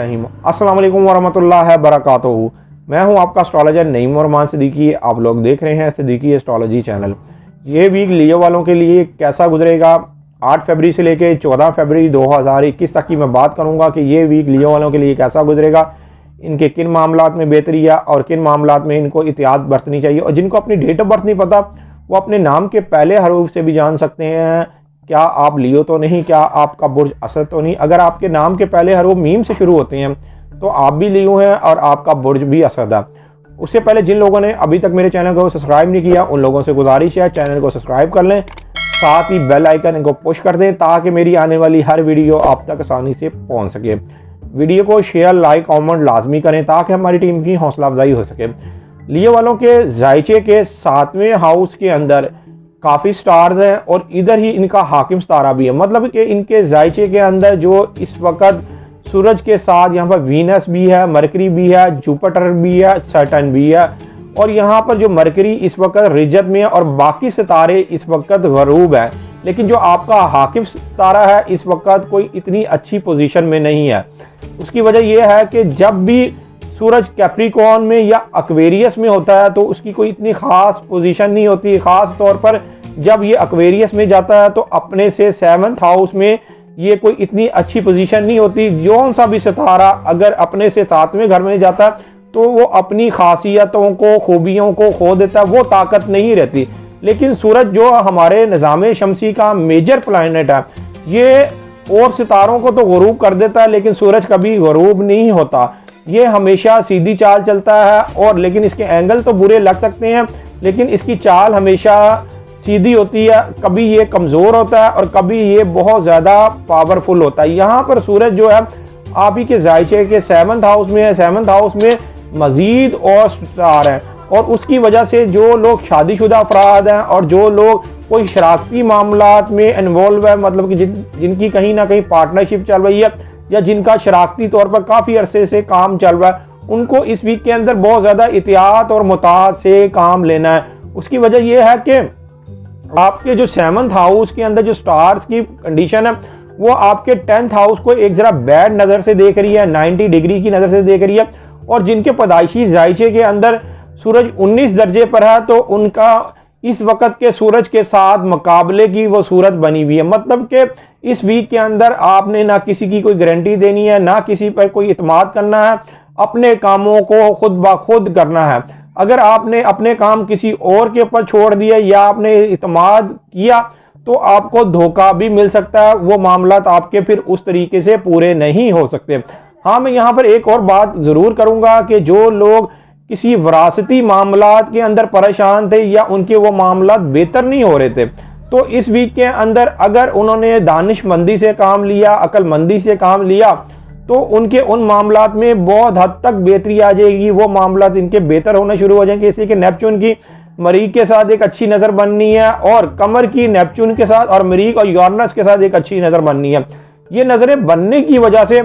रहीम। अस्सलाम वालेकुम वरहमतुल्लाहि वबरकातुहू। मैं हूं आपका एस्ट्रोलॉजर नईम उरमान सिद्दीकी। आप लोग देख रहे हैं सिद्दीकी एस्ट्रोलॉजी चैनल। ये वीक लियो वालों के लिए कैसा गुजरेगा, 8 फरवरी से लेकर 14 फरवरी 2021 तक की मैं बात करूंगा कि ये वीक लियो वालों के लिए कैसा गुजरेगा, इनके किन मामलात में बेहतरी है और किन मामलात में इनको एहतियात बरतनी चाहिए। और जिनको अपनी डेट ऑफ बर्थ नहीं पता वो अपने नाम के पहले हरूफ से भी जान सकते हैं क्या आप लियो तो नहीं, क्या आपका बुर्ज असद तो नहीं। अगर आपके नाम के पहले हरूफ मीम से शुरू होते हैं तो आप भी लियो हैं और आपका बुर्ज भी असद है। उससे पहले जिन लोगों ने अभी तक मेरे चैनल को सब्सक्राइब नहीं किया उन लोगों से गुजारिश है चैनल को सब्सक्राइब कर लें, साथ ही बेल आइकन को पुश कर दें ताकि मेरी आने वाली हर वीडियो आप तक आसानी से पहुंच सके। वीडियो को शेयर लाइक कमेंट लाजमी करें ताकि हमारी टीम की हौसला अफजाई हो सके। लियो वालों के जायचे के 7वें हाउस के अंदर काफ़ी स्टार्स हैं और इधर ही इनका हाकिम सितारा भी है। मतलब कि इनके जायचे के अंदर जो इस वक्त सूरज के साथ यहाँ पर वीनस भी है, मरकरी भी है, जुपिटर भी है, सैटर्न भी है। और यहाँ पर जो मरकरी इस वक्त रिजत में है और बाकी सितारे इस वक्त गरूब है। लेकिन जो आपका हाकिम सितारा है इस वक्त कोई इतनी अच्छी पोजीशन में नहीं है। उसकी वजह यह है कि जब भी सूरज कैप्रिकॉर्न में या एक्वेरियस में होता है तो उसकी कोई इतनी ख़ास पोजीशन नहीं होती। ख़ास तौर पर जब ये एक्वेरियस में जाता है तो अपने से 7th हाउस में ये कोई इतनी अच्छी पोजीशन नहीं होती। जौन सा भी सितारा अगर अपने से 7वें घर में जाता है तो वो अपनी खासियतों को, खूबियों को खो देता है, वो ताकत नहीं रहती। लेकिन सूरज जो हमारे निज़ाम शमसी का मेजर प्लैनेट है ये और सितारों को तो गरूब कर देता है लेकिन सूरज कभी गरूब नहीं होता। ये हमेशा सीधी चाल चलता है और लेकिन इसके एंगल तो बुरे लग सकते हैं लेकिन इसकी चाल हमेशा सीधी होती है। कभी ये कमज़ोर होता है और कभी ये बहुत ज़्यादा पावरफुल होता है। यहाँ पर सूरज जो है आप ही के जायचे के 7th हाउस में है। 7th हाउस में मज़ीद और स्टार हैं और उसकी वजह से जो लोग शादीशुदा अफराद हैं और जो लोग कोई शरारती मामलात में इन्वॉल्व है, मतलब कि जिनकी कहीं ना कहीं पार्टनरशिप चल रही है या जिनका शरारती तौर पर काफ़ी अरसे से काम चल रहा है, उनको इस वीक के अंदर बहुत ज़्यादा एहतियात और मुताद से काम लेना है। उसकी वजह यह है कि आपके जो 7th हाउस के अंदर जो स्टार्स की कंडीशन है वो आपके 10th हाउस को एक ज़रा बैड नज़र से देख रही है, 90 डिग्री की नज़र से देख रही है। और जिनके पैदाइशी जायचे के अंदर सूरज 19 दर्जे पर है तो उनका इस वक्त के सूरज के साथ मुकाबले की वो सूरत बनी हुई है। मतलब कि इस वीक के अंदर आपने ना किसी की कोई गारंटी देनी है, ना किसी पर कोई इत्मीनान करना है, अपने कामों को खुद ब खुद करना है। अगर आपने अपने काम किसी और के ऊपर छोड़ दिया या आपने इत्मीनान किया तो आपको धोखा भी मिल सकता है। वो मामलात आपके फिर उस तरीके से पूरे नहीं हो सकते। हाँ, मैं यहाँ पर एक और बात ज़रूर करूँगा कि जो लोग किसी विरासती मामलात के अंदर परेशान थे या उनके वो मामलात बेहतर नहीं हो रहे थे तो इस वीक के अंदर अगर उन्होंने दानिशमंदी से काम लिया, अक्लमंदी से काम लिया तो उनके उन मामलात में बहुत हद तक बेहतरी आ जाएगी। वो मामलात इनके बेहतर होना शुरू हो जाएंगे। इसलिए कि नेपच्यून की मरीख के साथ एक अच्छी नज़र बननी है और कमर की नेपच्यून के साथ और मरीख और यूरेनस के साथ एक अच्छी नज़र बननी है। ये नज़रें बनने की वजह से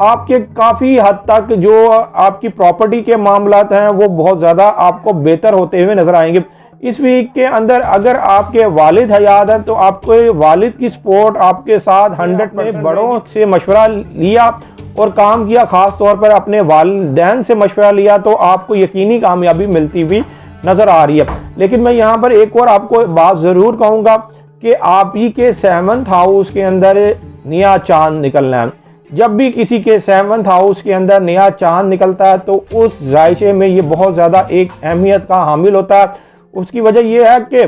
आपके काफ़ी हद तक जो आपकी प्रॉपर्टी के मामलात हैं वो बहुत ज़्यादा आपको बेहतर होते हुए नज़र आएंगे। इस वीक के अंदर अगर आपके वालिद हयात हैं तो आपको वालिद की सपोर्ट आपके साथ 100 में बड़ों से मशवरा लिया और काम किया, ख़ास तौर पर अपने वालिदैन से मशवरा लिया तो आपको यकीनी कामयाबी मिलती हुई नज़र आ रही है। लेकिन मैं यहाँ पर एक और आपको बात ज़रूर कहूँगा कि आप ही के 7th हाउस के अंदर नया चांद निकलना है। जब भी किसी के 7th हाउस के अंदर नया चांद निकलता है तो उस जायचे में ये बहुत ज़्यादा एक अहमियत का हामिल होता है। उसकी वजह यह है कि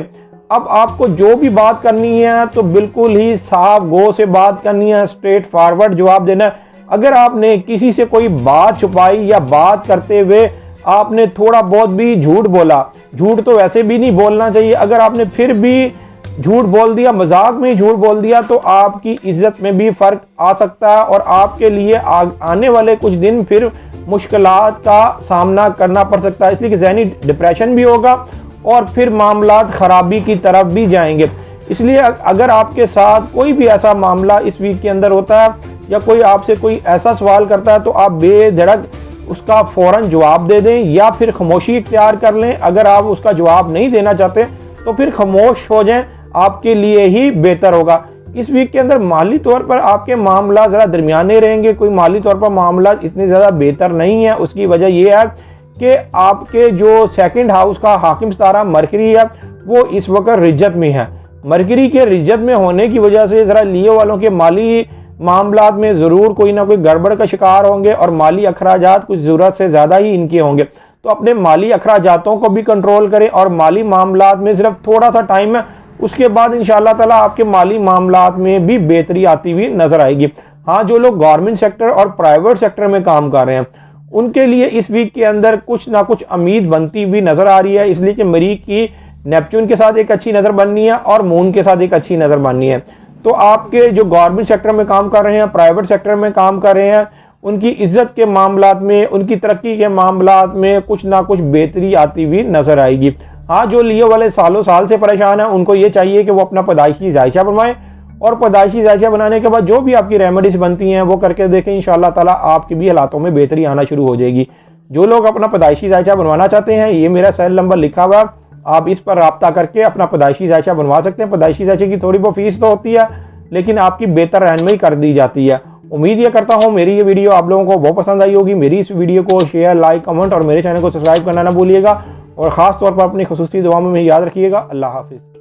अब आपको जो भी बात करनी है तो बिल्कुल ही साफ गो से बात करनी है, स्ट्रेट फॉरवर्ड जवाब देना है। अगर आपने किसी से कोई बात छुपाई या बात करते हुए आपने थोड़ा बहुत भी झूठ बोला, झूठ तो वैसे भी नहीं बोलना चाहिए, अगर आपने फिर भी झूठ बोल दिया, मजाक में ही झूठ बोल दिया तो आपकी इज्जत में भी फ़र्क आ सकता है और आपके लिए आने वाले कुछ दिन फिर मुश्किलात का सामना करना पड़ सकता है। इसलिए कि ज़हनी डिप्रेशन भी होगा और फिर मामलात ख़राबी की तरफ भी जाएंगे। इसलिए अगर आपके साथ कोई भी ऐसा मामला इस वीक के अंदर होता है या कोई आपसे कोई ऐसा सवाल करता है तो आप बेधड़क उसका फ़ौरन जवाब दे दें या फिर खामोशी इख्तियार कर लें। अगर आप उसका जवाब नहीं देना चाहते तो फिर खामोश हो जाएं, आपके लिए ही बेहतर होगा। इस वीक के अंदर माली तौर पर आपके मामला ज़रा दरमियाने रहेंगे, कोई माली तौर पर मामला इतने ज़्यादा बेहतर नहीं है। उसकी वजह यह है कि आपके जो सेकंड हाउस का हाकिम सितारा मरकरी है वो इस वक्त रिज्जत में है। मरकरी के रिज्जत में होने की वजह से ज़रा लियो वालों के माली मामलात में ज़रूर कोई ना कोई गड़बड़ का शिकार होंगे और माली अखराजात कुछ ज़रूरत से ज़्यादा ही इनके होंगे। तो अपने माली अखराजातों को भी कंट्रोल करें और माली मामलात में सिर्फ थोड़ा सा टाइम है, उसके बाद इंशाअल्लाह ताला आपके माली मामलात में भी बेहतरी आती हुई नजर आएगी। हाँ, जो लोग गवर्नमेंट सेक्टर और प्राइवेट सेक्टर में काम कर रहे हैं उनके लिए इस वीक के अंदर कुछ ना कुछ उम्मीद बनती हुई नजर आ रही है, इसलिए कि मरीख की नेपच्यून के साथ एक अच्छी नज़र बननी है और मून के साथ एक अच्छी नज़र बननी है। तो आपके जो गवर्नमेंट सेक्टर में काम कर रहे हैं, प्राइवेट सेक्टर में काम कर रहे हैं, उनकी इज्जत के मामलात में, उनकी तरक्की के मामलात में कुछ ना कुछ बेहतरी आती हुई नजर आएगी। हाँ, जो लियो वाले सालों साल से परेशान हैं उनको ये चाहिए कि वो अपना पैदाइशी जायशा बनवाएं और पैदाइशी जायशा बनाने के बाद जो भी आपकी रेमेडीज बनती हैं वो करके देखें, इंशाअल्लाह ताला आपकी भी हालातों में बेहतरी आना शुरू हो जाएगी। जो लोग अपना पैदाइशी जायशा बनवाना चाहते हैं, ये मेरा सेल नंबर लिखा हुआ, आप इस पर रब्ता करके अपना पैदाइशी जायशा बनवा सकते हैं। पैदाइशी जायशे की थोड़ी बहुत फीस तो होती है लेकिन आपकी बेहतर रहनुमाई कर दी जाती है। उम्मीद ये करता हूँ मेरी ये वीडियो आप लोगों को बहुत पसंद आई होगी। मेरी इस वीडियो को शेयर, लाइक, कमेंट और मेरे चैनल को सब्सक्राइब करना ना भूलिएगा और ख़ास तौर पर अपनी खुसूसी दुआओं में याद रखिएगा। अल्लाह हाफिज़।